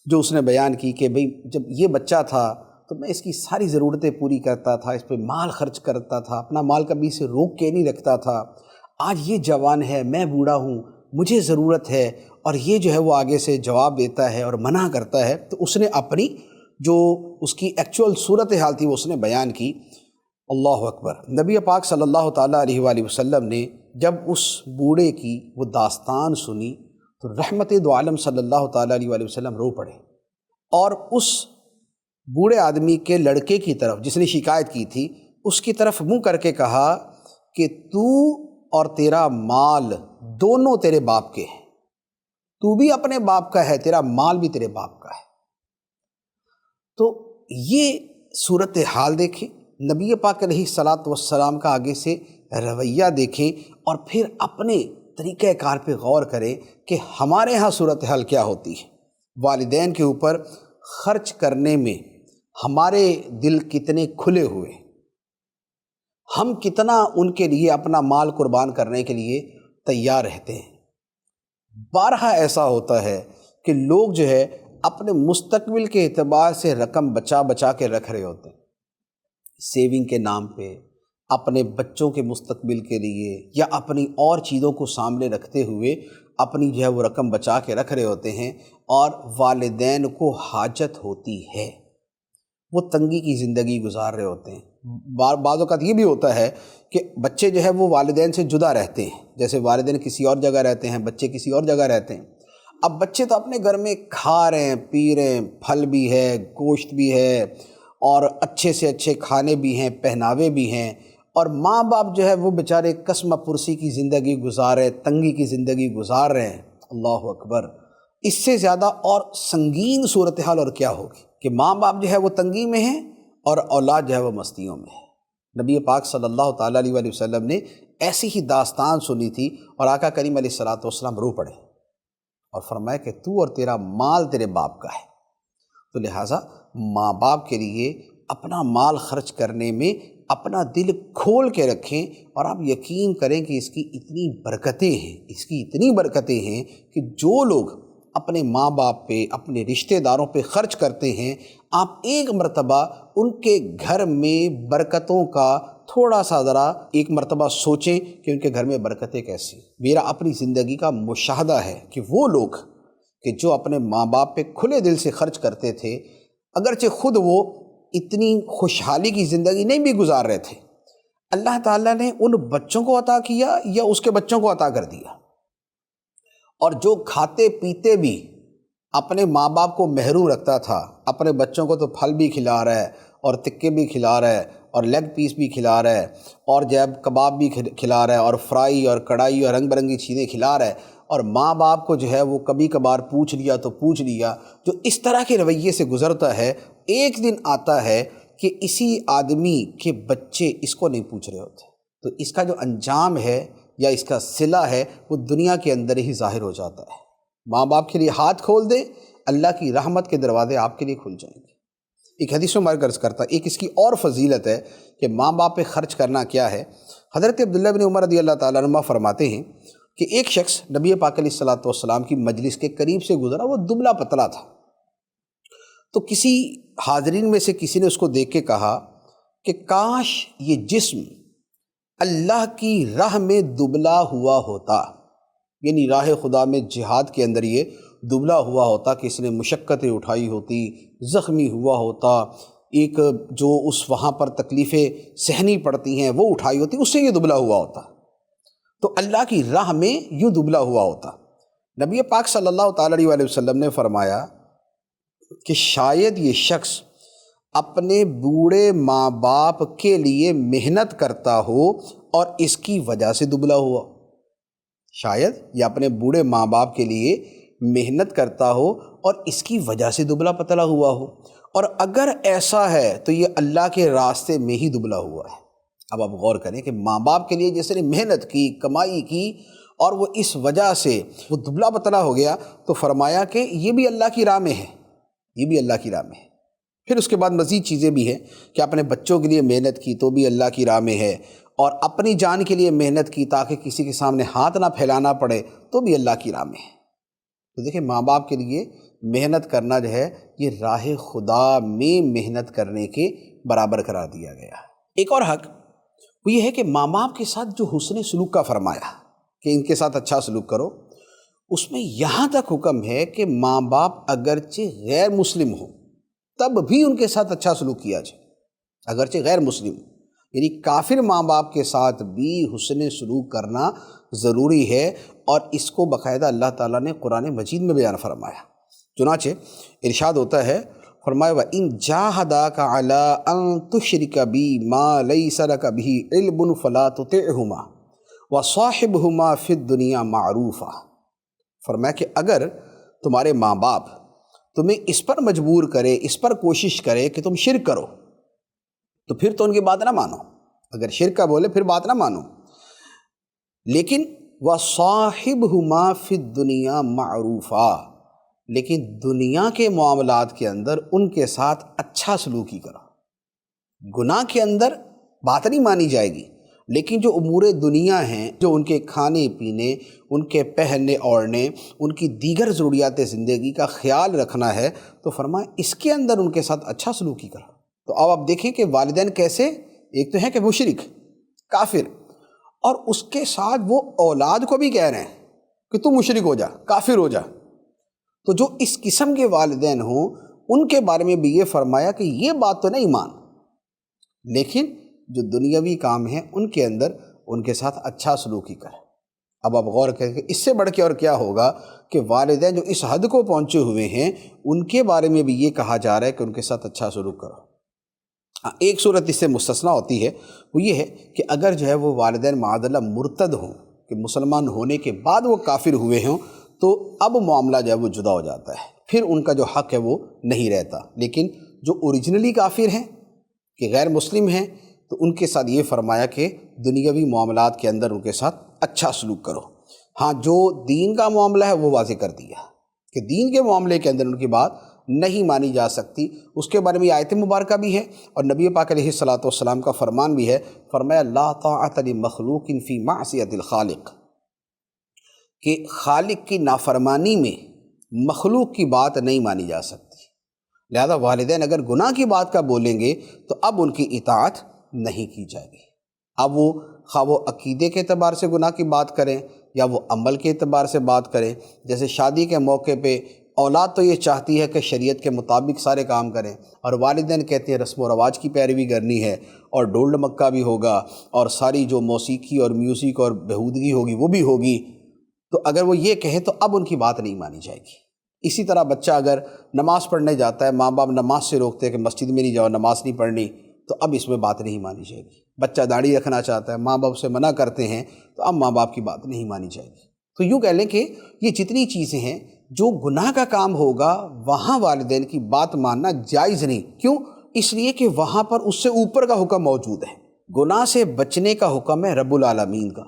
جو اس نے بیان کی کہ بھئی جب یہ بچہ تھا تو میں اس کی ساری ضرورتیں پوری کرتا تھا، اس پہ مال خرچ کرتا تھا، اپنا مال کبھی سے روک کے نہیں رکھتا تھا، آج یہ جوان ہے، میں بوڑھا ہوں، مجھے ضرورت ہے، اور یہ جو ہے وہ آگے سے جواب دیتا ہے اور منع کرتا ہے۔ تو اس نے اپنی جو اس کی ایکچوئل صورتحال تھی وہ اس نے بیان کی۔ اللہ اکبر۔ نبی پاک صلی اللہ تعالیٰ علیہ وآلہ وسلم نے جب اس بوڑھے کی وہ داستان سنی تو رحمت دو عالم صلی اللہ تعالیٰ علیہ وآلہ وسلم رو پڑے، اور اس بوڑھے آدمی کے لڑکے کی طرف جس نے شکایت کی تھی اس کی طرف منہ کر کے کہا کہ تو اور تیرا مال دونوں تیرے باپ کے ہیں، تو بھی اپنے باپ کا ہے، تیرا مال بھی تیرے باپ کا ہے۔ تو یہ صورتحال دیکھیں، نبی پاک علیہ الصلاۃ والسلام کا آگے سے رویہ دیکھیں اور پھر اپنے طریقہ کار پہ غور کریں کہ ہمارے ہاں صورتحال کیا ہوتی ہے۔ والدین کے اوپر خرچ کرنے میں ہمارے دل کتنے کھلے ہوئے، ہم کتنا ان کے لیے اپنا مال قربان کرنے کے لیے تیار رہتے ہیں۔ بارہا ایسا ہوتا ہے کہ لوگ جو ہے اپنے مستقبل کے اعتبار سے رقم بچا بچا کے رکھ رہے ہوتے ہیں، سیونگ کے نام پہ، اپنے بچوں کے مستقبل کے لیے یا اپنی اور چیزوں کو سامنے رکھتے ہوئے اپنی جو ہے وہ رقم بچا کے رکھ رہے ہوتے ہیں، اور والدین کو حاجت ہوتی ہے، وہ تنگی کی زندگی گزار رہے ہوتے ہیں۔ بعض اوقات یہ بھی ہوتا ہے کہ بچے جو ہے وہ والدین سے جدا رہتے ہیں، جیسے والدین کسی اور جگہ رہتے ہیں، بچے کسی اور جگہ رہتے ہیں۔ اب بچے تو اپنے گھر میں کھا رہے ہیں، پی رہے ہیں، پھل بھی ہے، گوشت بھی ہے، اور اچھے سے اچھے کھانے بھی ہیں، پہناوے بھی ہیں، اور ماں باپ جو ہے وہ بیچارے قسم پرسی کی زندگی گزار رہے، تنگی کی زندگی گزار رہے ہیں۔ اللہ اکبر! اس سے زیادہ اور سنگین صورتحال اور کیا ہوگی کہ ماں باپ جو ہے وہ تنگی میں ہیں اور اولاد جو ہے وہ مستیوں میں ہے۔ نبی پاک صلی اللہ تعالیٰ علیہ وآلہ وسلم نے ایسی ہی داستان سنی تھی، اور آقا کریم علیہ السلام رو پڑے اور فرمایا کہ تو اور تیرا مال تیرے باپ کا ہے۔ تو لہٰذا ماں باپ کے لیے اپنا مال خرچ کرنے میں اپنا دل کھول کے رکھیں، اور آپ یقین کریں کہ اس کی اتنی برکتیں ہیں کہ جو لوگ اپنے ماں باپ پہ، اپنے رشتہ داروں پہ خرچ کرتے ہیں، آپ ایک مرتبہ ان کے گھر میں برکتوں کا تھوڑا سا ذرا ایک مرتبہ سوچیں کہ ان کے گھر میں برکتیں کیسی۔ میرا اپنی زندگی کا مشاہدہ ہے کہ وہ لوگ کہ جو اپنے ماں باپ پہ کھلے دل سے خرچ کرتے تھے، اگرچہ خود وہ اتنی خوشحالی کی زندگی نہیں بھی گزار رہے تھے، اللہ تعالیٰ نے ان بچوں کو عطا کیا یا اس کے بچوں کو عطا کر دیا، اور جو کھاتے پیتے بھی اپنے ماں باپ کو محروم رکھتا تھا، اپنے بچوں کو تو پھل بھی کھلا رہا ہے اور تکے بھی کھلا رہا ہے اور لیگ پیس بھی کھلا رہا ہے اور جب کباب بھی کھلا رہا ہے اور فرائی اور کڑھائی اور رنگ برنگی چیزیں کھلا رہا ہے، اور ماں باپ کو جو ہے وہ کبھی کبھار پوچھ لیا، جو اس طرح کے رویے سے گزرتا ہے، ایک دن آتا ہے کہ اسی آدمی کے بچے اس کو نہیں پوچھ رہے ہوتے، تو اس کا جو انجام ہے یا اس کا صلہ ہے وہ دنیا کے اندر ہی ظاہر ہو جاتا ہے۔ ماں باپ کے لیے ہاتھ کھول دے، اللہ کی رحمت کے دروازے آپ کے لیے کھل جائیں گے۔ ایک حدیث میں عرض کرتا ہے، ایک اس کی اور فضیلت ہے کہ ماں باپ پہ خرچ کرنا کیا ہے۔ حضرت عبداللہ بن عمر رضی اللہ تعالیٰ عنہ فرماتے ہیں کہ ایک شخص نبی پاک علیہ السلام کی مجلس کے قریب سے گزرا، وہ دبلا پتلا تھا، تو کسی حاضرین میں سے کسی نے اس کو دیکھ کے کہا کہ کاش یہ جسم اللہ کی راہ میں دبلا ہوا ہوتا، یعنی راہ خدا میں جہاد کے اندر یہ دبلا ہوا ہوتا کہ اس نے مشقتیں اٹھائی ہوتی، زخمی ہوا ہوتا، ایک جو اس وہاں پر تکلیفیں سہنی پڑتی ہیں وہ اٹھائی ہوتی، اس سے یہ دبلا ہوا ہوتا، تو اللہ کی راہ میں یوں دبلا ہوا ہوتا۔ نبی پاک صلی اللہ تعالیٰ علیہ وسلم نے فرمایا کہ شاید یہ شخص اپنے بوڑھے ماں باپ کے لیے محنت کرتا ہو اور اس کی وجہ سے دبلا ہوا، شاید یہ اپنے بوڑھے ماں باپ کے لیے محنت کرتا ہو اور اس کی وجہ سے دبلا پتلا ہوا ہو، اور اگر ایسا ہے تو یہ اللہ کے راستے میں ہی دبلا ہوا ہے۔ اب آپ غور کریں کہ ماں باپ کے لیے جس نے محنت کی، کمائی کی، اور وہ اس وجہ سے وہ دبلا پتلا ہو گیا، تو فرمایا کہ یہ بھی اللہ کی راہ میں ہے، یہ بھی اللہ کی راہ میں ہے۔ پھر اس کے بعد مزید چیزیں بھی ہیں کہ اپنے بچوں کے لیے محنت کی تو بھی اللہ کی راہ میں ہے، اور اپنی جان کے لیے محنت کی تاکہ کسی کے سامنے ہاتھ نہ پھیلانا پڑے تو بھی اللہ کی راہ میں ہے۔ تو دیکھیں ماں باپ کے لیے محنت کرنا جو ہے یہ راہ خدا میں محنت کرنے کے برابر قرار دیا گیا۔ ایک اور حق وہ یہ ہے کہ ماں باپ کے ساتھ جو حسن سلوک کا فرمایا کہ ان کے ساتھ اچھا سلوک کرو، اس میں یہاں تک حکم ہے کہ ماں باپ اگرچہ غیر مسلم ہوں تب بھی ان کے ساتھ اچھا سلوک کیا جائے، اگرچہ غیر مسلم، یعنی کافر ماں باپ کے ساتھ بھی حسن سلوک کرنا ضروری ہے، اور اس کو باقاعدہ اللہ تعالیٰ نے قرآن مجید میں بیان فرمایا۔ چنانچہ ارشاد ہوتا ہے، فرمایا وَإِن جَاهَدَاكَ عَلَىٰ أَن تُشْرِكَ بِي مَا لَيْسَ لَكَ بِهِ عِلْمٌ فَلَا تُطِعْهُمَا وَصَاحِبْهُمَا فِي الدُّنْيَا مَعْرُوفًا۔ فرمایا کہ اگر تمہارے ماں باپ تمہیں اس پر مجبور کرے، اس پر کوشش کرے کہ تم شرک کرو، تو پھر تو ان کی بات نہ مانو، اگر شرک کا بولے پھر بات نہ مانو، لیکن وَصَاحِبْهُمَا فِي الدُّنْيَا مَعْرُوفًا، لیکن دنیا کے معاملات کے اندر ان کے ساتھ اچھا سلوکی کرو۔ گناہ کے اندر بات نہیں مانی جائے گی، لیکن جو امور دنیا ہیں، جو ان کے کھانے پینے، ان کے پہننے اوڑھنے، ان کی دیگر ضروریات زندگی کا خیال رکھنا ہے، تو فرمایا اس کے اندر ان کے ساتھ اچھا سلوکی کرو۔ تو اب آپ دیکھیں کہ والدین کیسے، ایک تو ہے کہ مشرک، کافر، اور اس کے ساتھ وہ اولاد کو بھی کہہ رہے ہیں کہ تو مشرک ہو جا، کافر ہو جا۔ تو جو اس قسم کے والدین ہوں ان کے بارے میں بھی یہ فرمایا کہ یہ بات تو نہیں مان، لیکن جو دنیاوی کام ہیں ان کے اندر ان کے ساتھ اچھا سلوکی کر۔ اب آپ غور کریں کہ اس سے بڑھ کے اور کیا ہوگا کہ والدین جو اس حد کو پہنچے ہوئے ہیں ان کے بارے میں بھی یہ کہا جا رہا ہے کہ ان کے ساتھ اچھا سلوک کرو۔ ایک صورت اس سے مستثنیٰ ہوتی ہے، وہ یہ ہے کہ اگر جو ہے وہ والدین معاذ اللہ مرتد ہوں، کہ مسلمان ہونے کے بعد وہ کافر ہوئے ہوں، تو اب معاملہ جو ہے وہ جدا ہو جاتا ہے، پھر ان کا جو حق ہے وہ نہیں رہتا۔ لیکن جو اوریجنلی کافر ہیں، کہ غیر مسلم ہیں، تو ان کے ساتھ یہ فرمایا کہ دنیاوی معاملات کے اندر ان کے ساتھ اچھا سلوک کرو۔ ہاں، جو دین کا معاملہ ہے وہ واضح کر دیا کہ دین کے معاملے کے اندر ان کی بات نہیں مانی جا سکتی۔ اس کے بارے میں آیت مبارکہ بھی ہے اور نبی پاک علیہ الصلوۃ والسلام کا فرمان بھی ہے، فرمایا لا طاعۃ لمخلوق فی معصیۃ الخالق، کہ خالق کی نافرمانی میں مخلوق کی بات نہیں مانی جا سکتی۔ لہذا والدین اگر گناہ کی بات کا بولیں گے تو اب ان کی اطاعت نہیں کی جائے گی۔ اب وہ خواہ وہ عقیدے کے اعتبار سے گناہ کی بات کریں یا وہ عمل کے اعتبار سے بات کریں، جیسے شادی کے موقع پہ اولاد تو یہ چاہتی ہے کہ شریعت کے مطابق سارے کام کریں، اور والدین کہتے ہیں رسم و رواج کی پیروی کرنی ہے اور ڈول ڈمکا بھی ہوگا اور ساری جو موسیقی اور میوزک اور بہودگی ہوگی وہ بھی ہوگی۔ تو اگر وہ یہ کہیں تو اب ان کی بات نہیں مانی جائے گی۔ اسی طرح بچہ اگر نماز پڑھنے جاتا ہے، ماں باپ نماز سے روکتے ہیں کہ مسجد میں نہیں جاؤ، نماز نہیں پڑھنی، تو اب اس میں بات نہیں مانی جائے گی۔ بچہ داڑھی رکھنا چاہتا ہے، ماں باپ سے منع کرتے ہیں، تو اب ماں باپ کی بات نہیں مانی جائے گی۔ تو یوں کہہ لیں کہ یہ جتنی چیزیں ہیں جو گناہ کا کام ہوگا وہاں والدین کی بات ماننا جائز نہیں۔ کیوں؟ اس لیے کہ وہاں پر اس سے اوپر کا حکم موجود ہے۔ گناہ سے بچنے کا حکم ہے رب العالمین کا،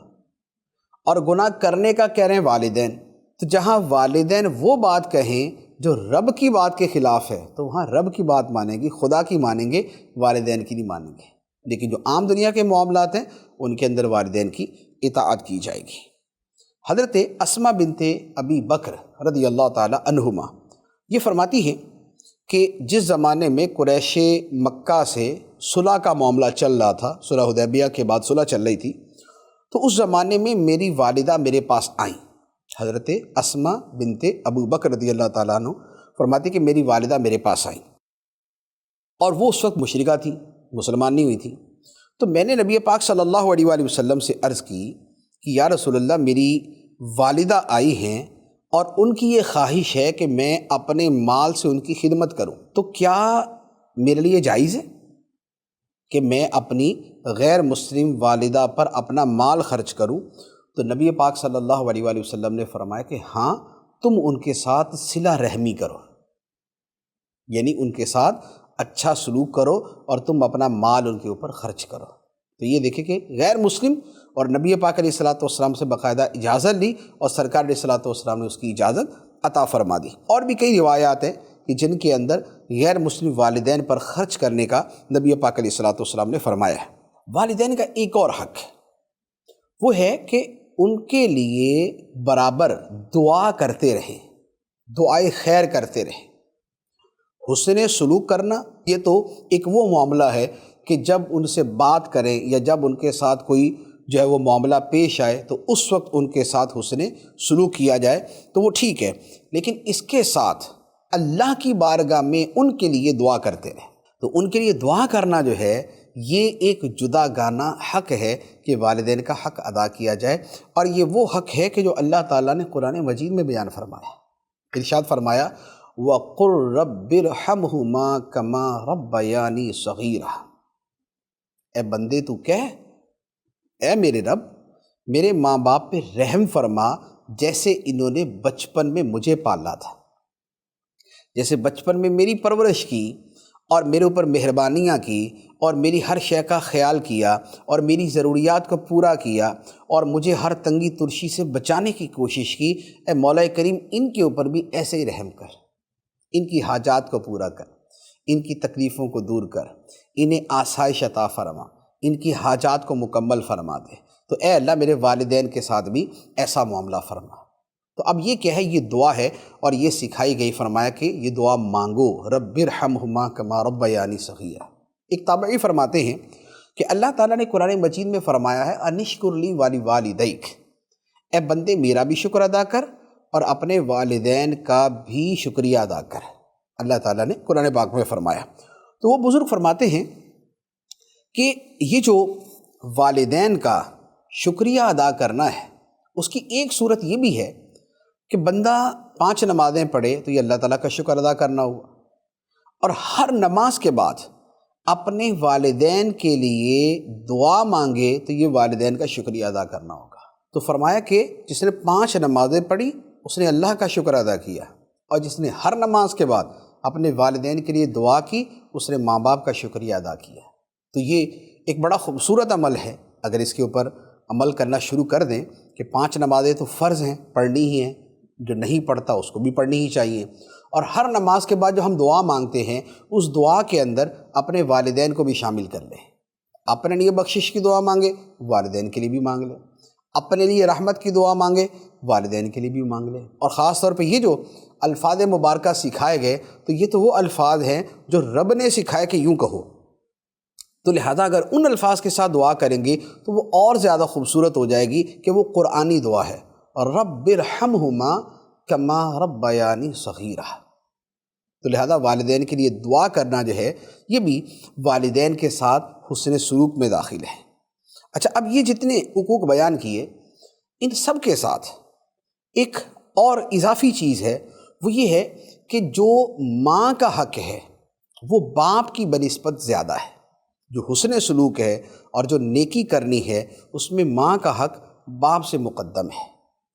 اور گناہ کرنے کا کہہ رہے ہیں والدین۔ تو جہاں والدین وہ بات کہیں جو رب کی بات کے خلاف ہے تو وہاں رب کی بات مانیں گی، خدا کی مانیں گے، والدین کی نہیں مانیں گے۔ لیکن جو عام دنیا کے معاملات ہیں ان کے اندر والدین کی اطاعت کی جائے گی۔ حضرت اسماء بنت ابی بکر رضی اللہ تعالی عنہما یہ فرماتی ہیں کہ جس زمانے میں قریش مکہ سے صلح کا معاملہ چل رہا تھا، صلح حدیبیہ کے بعد صلح چل رہی تھی، تو اس زمانے میں میری والدہ میرے پاس آئیں۔ حضرت اسماء بنت ابو بکر رضی اللہ تعالیٰ عنہ فرماتی کہ میری والدہ میرے پاس آئیں، اور وہ اس وقت مشرکہ تھی، مسلمان نہیں ہوئی تھی۔ تو میں نے نبی پاک صلی اللہ علیہ وآلہ وسلم سے عرض کی کہ یا رسول اللہ، میری والدہ آئی ہیں اور ان کی یہ خواہش ہے کہ میں اپنے مال سے ان کی خدمت کروں، تو کیا میرے لیے جائز ہے کہ میں اپنی غیر مسلم والدہ پر اپنا مال خرچ کروں؟ تو نبی پاک صلی اللہ علیہ وآلہ وسلم نے فرمایا کہ ہاں، تم ان کے ساتھ صلہ رحمی کرو، یعنی ان کے ساتھ اچھا سلوک کرو اور تم اپنا مال ان کے اوپر خرچ کرو۔ تو یہ دیکھیں کہ غیر مسلم اور نبی پاک علیہ الصلوۃ والسلام سے باقاعدہ اجازت لی اور سرکار علیہ الصلوۃ والسلام نے اس کی اجازت عطا فرما دی۔ اور بھی کئی روایات ہیں کہ جن کے اندر غیر مسلم والدین پر خرچ کرنے کا نبی پاک علیہ الصلوۃ والسلام نے فرمایا ہے۔ والدین کا ایک اور حق ہے، وہ ہے کہ ان کے لیے برابر دعا کرتے رہیں، دعائے خیر کرتے رہیں۔ حسن سلوک کرنا یہ تو ایک وہ معاملہ ہے کہ جب ان سے بات کریں یا جب ان کے ساتھ کوئی جو ہے وہ معاملہ پیش آئے تو اس وقت ان کے ساتھ حسن سلوک کیا جائے تو وہ ٹھیک ہے، لیکن اس کے ساتھ اللہ کی بارگاہ میں ان کے لیے دعا کرتے رہیں۔ تو ان کے لیے دعا کرنا جو ہے یہ ایک جدا گانہ حق ہے کہ والدین کا حق ادا کیا جائے، اور یہ وہ حق ہے کہ جو اللہ تعالیٰ نے قرآن مجید میں بیان فرمایا۔ ارشاد فرمایا وَقُلْ رَبِّ ارْحَمْهُمَا كَمَا رَبَّيَانِي صَغِيرًا، اے بندے تو کہہ، اے میرے رب، میرے ماں باپ پہ رحم فرما جیسے انہوں نے بچپن میں مجھے پالا تھا، جیسے بچپن میں میری پرورش کی اور میرے اوپر مہربانیاں کی اور میری ہر شے کا خیال کیا اور میری ضروریات کو پورا کیا اور مجھے ہر تنگی ترشی سے بچانے کی کوشش کی، اے مولا کریم ان کے اوپر بھی ایسے ہی رحم کر، ان کی حاجات کو پورا کر، ان کی تکلیفوں کو دور کر، انہیں آسائش عطا فرما، ان کی حاجات کو مکمل فرما دے۔ تو اے اللہ میرے والدین کے ساتھ بھی ایسا معاملہ فرما۔ تو اب یہ کیا ہے؟ یہ دعا ہے اور یہ سکھائی گئی، فرمایا کہ یہ دعا مانگو، رب ارحمہما کما ربیانی صغیرا۔ ایک تابعی فرماتے ہیں کہ اللہ تعالیٰ نے قرآن مجید میں فرمایا ہے انشکر لی والدیک، اے بندے میرا بھی شکر ادا کر اور اپنے والدین کا بھی شکریہ ادا کر۔ اللہ تعالیٰ نے قرآن پاک میں فرمایا۔ تو وہ بزرگ فرماتے ہیں کہ یہ جو والدین کا شکریہ ادا کرنا ہے، اس کی ایک صورت یہ بھی ہے کہ بندہ 5 نمازیں پڑھے تو یہ اللہ تعالیٰ کا شکر ادا کرنا ہوا، اور ہر نماز کے بعد اپنے والدین کے لیے دعا مانگے تو یہ والدین کا شکریہ ادا کرنا ہوگا۔ تو فرمایا کہ جس نے 5 نمازیں پڑھی اس نے اللہ کا شکر ادا کیا، اور جس نے ہر نماز کے بعد اپنے والدین کے لیے دعا کی اس نے ماں باپ کا شکریہ ادا کیا۔ تو یہ ایک بڑا خوبصورت عمل ہے، اگر اس کے اوپر عمل کرنا شروع کر دیں کہ 5 نمازیں تو فرض ہیں، پڑھنی ہی ہیں، جو نہیں پڑھتا اس کو بھی پڑھنی ہی چاہیے، اور ہر نماز کے بعد جو ہم دعا مانگتے ہیں اس دعا کے اندر اپنے والدین کو بھی شامل کر لیں۔ اپنے لیے بخشش کی دعا مانگے، والدین کے لیے بھی مانگ لیں، اپنے لیے رحمت کی دعا مانگے، والدین کے لیے بھی مانگ لیں۔ اور خاص طور پہ یہ جو الفاظ مبارکہ سکھائے گئے تو یہ تو وہ الفاظ ہیں جو رب نے سکھائے کہ یوں کہو، تو لہذا اگر ان الفاظ کے ساتھ دعا کریں گے تو وہ اور زیادہ خوبصورت ہو جائے گی کہ وہ قرآنی دعا ہے، رب ارحمہما کما ربیانی صغیرا۔ تو لہذا والدین کے لیے دعا کرنا جو ہے یہ بھی والدین کے ساتھ حسن سلوک میں داخل ہے۔ اچھا، اب یہ جتنے حقوق بیان کیے ان سب کے ساتھ ایک اور اضافی چیز ہے، وہ یہ ہے کہ جو ماں کا حق ہے وہ باپ کی بنسبت زیادہ ہے۔ جو حسن سلوک ہے اور جو نیکی کرنی ہے اس میں ماں کا حق باپ سے مقدم ہے۔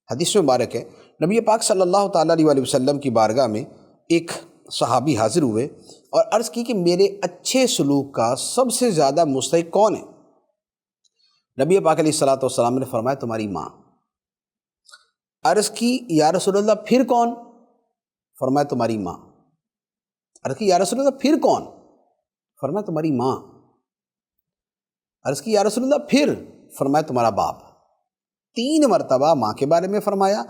حدیث میں مبارک ہے، نبی پاک صلی اللہ تعالیٰ علیہ وسلم کی بارگاہ میں ایک صحابی حاضر ہوئے اور عرض کی کہ میرے اچھے سلوک کا سب سے زیادہ مستحق کون ہے؟ نبی پاک علیہ الصلوۃ والسلام نے فرمایا تمہاری ماں۔ عرض کی یا رسول اللہ پھر کون؟ فرمایا تمہاری ماں۔ عرض کی یا رسول اللہ پھر کون؟ فرمایا تمہاری ماں۔ عرض کی یا رسول اللہ پھر؟ فرمایا تمہارا باپ۔ 3 مرتبہ ماں کے بارے میں فرمایا،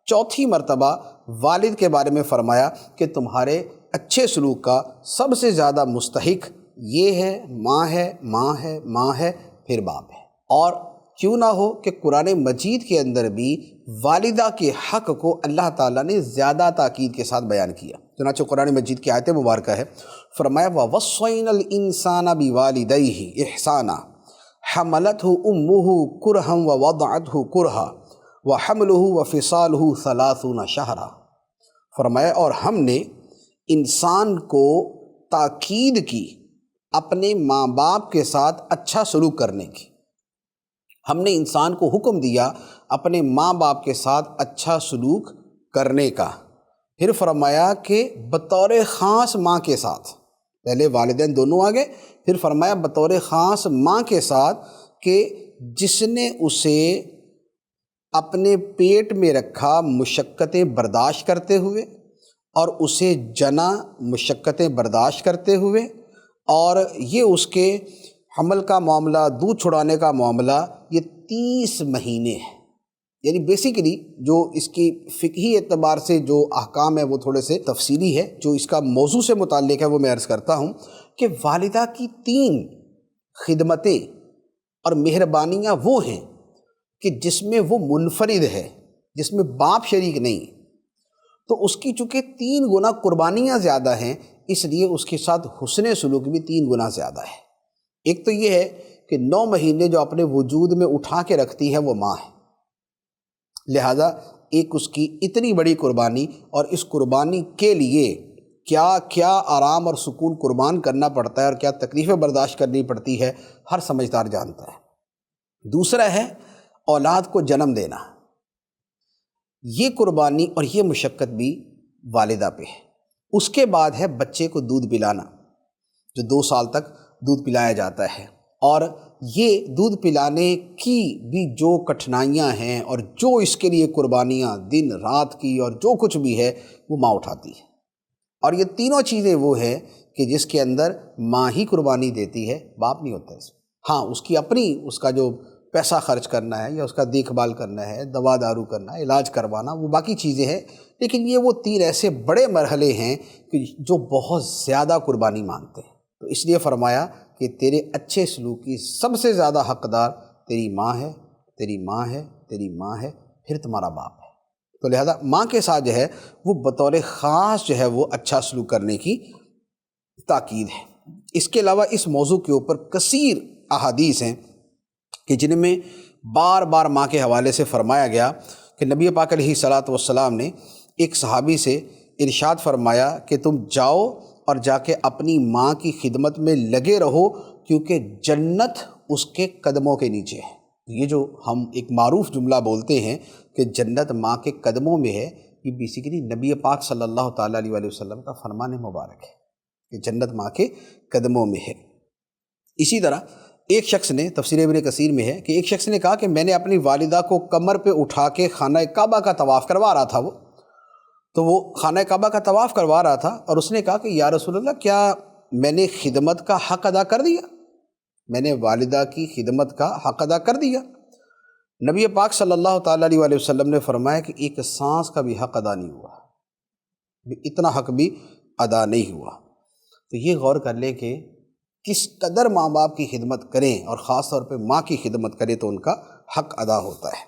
4تھی مرتبہ والد کے بارے میں فرمایا کہ تمہارے اچھے سلوک کا سب سے زیادہ مستحق یہ ہے، ماں ہے، ماں ہے، ماں ہے، پھر باپ ہے۔ اور کیوں نہ ہو کہ قرآن مجید کے اندر بھی والدہ کے حق کو اللہ تعالیٰ نے زیادہ تاکید کے ساتھ بیان کیا۔ چنانچہ قرآن مجید کی آیت مبارکہ ہے، فرمایا وَوَصَّيْنَا الْإِنسَانَ بِوَالِدَيْهِ إِحْسَانًا حَمَلَتْهُ أُمُّهُ كُرْهًا وَوَضَعَتْهُ كُرْهًا وَحَمْلُهُ وَفِصَالُهُ 30 شهرًا۔ فرمایا اور ہم نے انسان کو تاکید کی اپنے ماں باپ کے ساتھ اچھا سلوک کرنے کی۔ ہم نے انسان کو حکم دیا اپنے ماں باپ کے ساتھ اچھا سلوک کرنے کا۔ پھر فرمایا کہ بطور خاص ماں کے ساتھ، پہلے والدین دونوں آ گئے، پھر فرمایا بطور خاص ماں کے ساتھ کہ جس نے اسے اپنے پیٹ میں رکھا مشقتیں برداشت کرتے ہوئے، اور اسے جنا مشقتیں برداشت کرتے ہوئے، اور یہ اس کے حمل کا معاملہ، دودھ چھڑانے کا معاملہ، یہ 30 مہینے ہے۔ یعنی بیسیکلی جو اس کی فقہی اعتبار سے جو احکام ہے وہ تھوڑے سے تفصیلی ہے، جو اس کا موضوع سے متعلق ہے وہ میں عرض کرتا ہوں کہ والدہ کی 3 خدمتیں اور مہربانیاں وہ ہیں کہ جس میں وہ منفرد ہے، جس میں باپ شریک نہیں، تو اس کی چونکہ 3 گنا قربانیاں زیادہ ہیں، اس لیے اس کے ساتھ حسن سلوک بھی 3 گنا زیادہ ہے۔ ایک تو یہ ہے کہ 9 مہینے جو اپنے وجود میں اٹھا کے رکھتی ہے وہ ماں ہے، لہذا ایک اس کی اتنی بڑی قربانی، اور اس قربانی کے لیے کیا کیا آرام اور سکون قربان کرنا پڑتا ہے اور کیا تکلیفیں برداشت کرنی پڑتی ہے، ہر سمجھدار جانتا ہے۔ دوسرا ہے اولاد کو جنم دینا، یہ قربانی اور یہ مشقت بھی والدہ پہ ہے۔ اس کے بعد ہے بچے کو دودھ پلانا، جو 2 سال تک دودھ پلایا جاتا ہے، اور یہ دودھ پلانے کی بھی جو کٹھنائیاں ہیں اور جو اس کے لیے قربانیاں دن رات کی اور جو کچھ بھی ہے وہ ماں اٹھاتی ہے، اور یہ تینوں چیزیں وہ ہیں کہ جس کے اندر ماں ہی قربانی دیتی ہے، باپ نہیں ہوتا اس میں۔ ہاں اس کی اپنی اس کا جو پیسہ خرچ کرنا ہے یا اس کا دیکھ بھال کرنا ہے، دوا دارو کرنا ہے، علاج کروانا، وہ باقی چیزیں ہیں، لیکن یہ وہ 3 ایسے بڑے مرحلے ہیں کہ جو بہت زیادہ قربانی مانگتے ہیں۔ تو اس لیے فرمایا کہ تیرے اچھے سلوک کی سب سے زیادہ حقدار تیری ماں ہے، تیری ماں ہے، تیری ماں ہے، پھر تمہارا باپ ہے۔ تو لہذا ماں کے ساتھ جو ہے وہ بطور خاص جو ہے وہ اچھا سلوک کرنے کی تاکید ہے۔ اس کے علاوہ اس موضوع کے اوپر کثیر احادیث ہیں کہ جن میں بار بار ماں کے حوالے سے فرمایا گیا کہ نبی پاک علیہ الصلاۃ والسلام نے ایک صحابی سے ارشاد فرمایا کہ تم جاؤ اور جا کے اپنی ماں کی خدمت میں لگے رہو، کیونکہ جنت اس کے قدموں کے نیچے ہے۔ یہ جو ہم ایک معروف جملہ بولتے ہیں کہ جنت ماں کے قدموں میں ہے، یہ بیسیکلی نبی پاک صلی اللہ تعالیٰ علیہ وآلہ وسلم کا فرمان مبارک ہے کہ جنت ماں کے قدموں میں ہے۔ اسی طرح ایک شخص نے، تفسیر ابن کثیر میں ہے کہ ایک شخص نے کہا کہ میں نے اپنی والدہ کو کمر پہ اٹھا کے خانہ کعبہ کا طواف کروا رہا تھا، وہ خانہ کعبہ کا طواف کروا رہا تھا، اور اس نے کہا کہ یا رسول اللہ کیا میں نے خدمت کا حق ادا کر دیا؟ میں نے والدہ کی خدمت کا حق ادا کر دیا؟ نبی پاک صلی اللہ تعالیٰ علیہ وآلہ وسلم نے فرمایا کہ ایک سانس کا بھی حق ادا نہیں ہوا، اتنا حق بھی ادا نہیں ہوا۔ تو یہ غور کر لیں کہ کس قدر ماں باپ کی خدمت کریں، اور خاص طور پہ ماں کی خدمت کریں تو ان کا حق ادا ہوتا ہے۔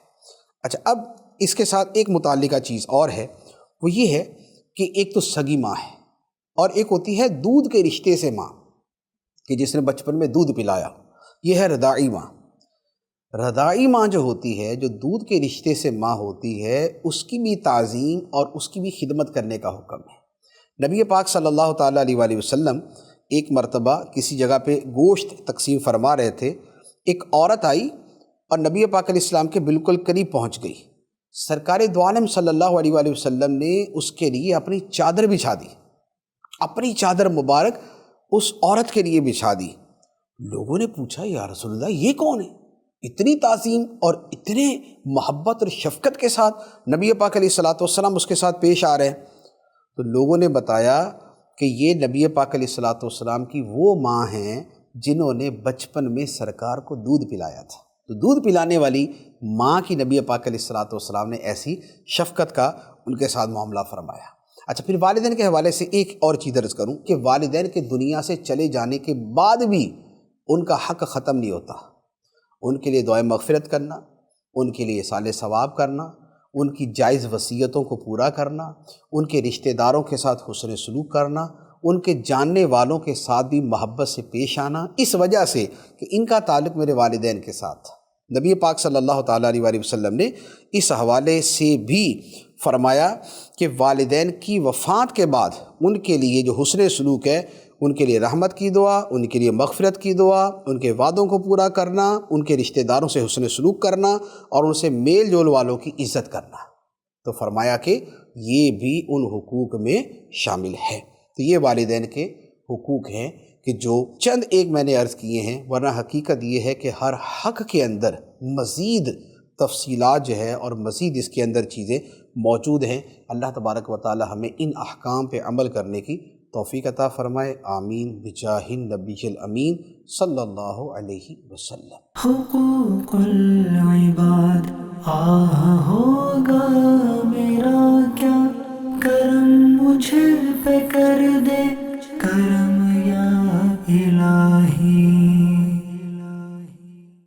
اچھا، اب اس کے ساتھ ایک متعلقہ چیز اور ہے، وہ یہ ہے کہ ایک تو سگی ماں ہے، اور ایک ہوتی ہے دودھ کے رشتے سے ماں، کہ جس نے بچپن میں دودھ پلایا، یہ ہے رضاعی ماں۔ رضاعی ماں جو ہوتی ہے، جو دودھ کے رشتے سے ماں ہوتی ہے، اس کی بھی تعظیم اور اس کی بھی خدمت کرنے کا حکم ہے۔ نبی پاک صلی اللہ تعالیٰ علیہ وآلہ وسلم ایک مرتبہ کسی جگہ پہ گوشت تقسیم فرما رہے تھے، ایک عورت آئی اور نبی پاک علیہ السلام کے بالکل قریب پہنچ گئی۔ سرکار دو عالم صلی اللہ علیہ وآلہ وسلم نے اس کے لیے اپنی چادر بچھا دی، اپنی چادر مبارک اس عورت کے لیے بچھا دی۔ لوگوں نے پوچھا یا رسول اللہ یہ کون ہے؟ اتنی تعظیم اور اتنے محبت اور شفقت کے ساتھ نبی پاک علیہ الصلاۃ والسلام اس کے ساتھ پیش آ رہے ہیں۔ تو لوگوں نے بتایا کہ یہ نبی پاک علیہ الصلاۃ والسلام کی وہ ماں ہیں جنہوں نے بچپن میں سرکار کو دودھ پلایا تھا۔ تو دودھ پلانے والی ماں کی نبی پاک علیہ الصلاۃ والسلام نے ایسی شفقت کا ان کے ساتھ معاملہ فرمایا۔ اچھا، پھر والدین کے حوالے سے ایک اور چیز عرض کروں کہ والدین کے دنیا سے چلے جانے کے بعد بھی ان کا حق ختم نہیں ہوتا۔ ان کے لیے دعائے مغفرت کرنا، ان کے لیے اصالِ ثواب کرنا، ان کی جائز وصیتوں کو پورا کرنا، ان کے رشتہ داروں کے ساتھ حسن سلوک کرنا، ان کے جاننے والوں کے ساتھ بھی محبت سے پیش آنا، اس وجہ سے کہ ان کا تعلق میرے والدین کے ساتھ تھا۔ نبی پاک صلی اللہ تعالیٰ علیہ وآلہ وسلم نے اس حوالے سے بھی فرمایا کہ والدین کی وفات کے بعد ان کے لیے جو حسن سلوک ہے، ان کے لیے رحمت کی دعا، ان کے لیے مغفرت کی دعا، ان کے وعدوں کو پورا کرنا، ان کے رشتہ داروں سے حسن سلوک کرنا اور ان سے میل جول والوں کی عزت کرنا۔ تو فرمایا کہ یہ بھی ان حقوق میں شامل ہے۔ تو یہ والدین کے حقوق ہیں کہ جو چند ایک میں نے عرض کیے ہیں، ورنہ حقیقت یہ ہے کہ ہر حق کے اندر مزید تفصیلات جو ہے اور مزید اس کے اندر چیزیں موجود ہیں۔ اللہ تبارک و تعالی ہمیں ان احکام پہ عمل کرنے کی توفیق عطا فرمائے، آمین بجاہ النبی الامین صلی اللہ علیہ وسلم۔ حقوق العباد ہوگا میرا کیا کرم مجھ پہ کر دے کرم یا الہی۔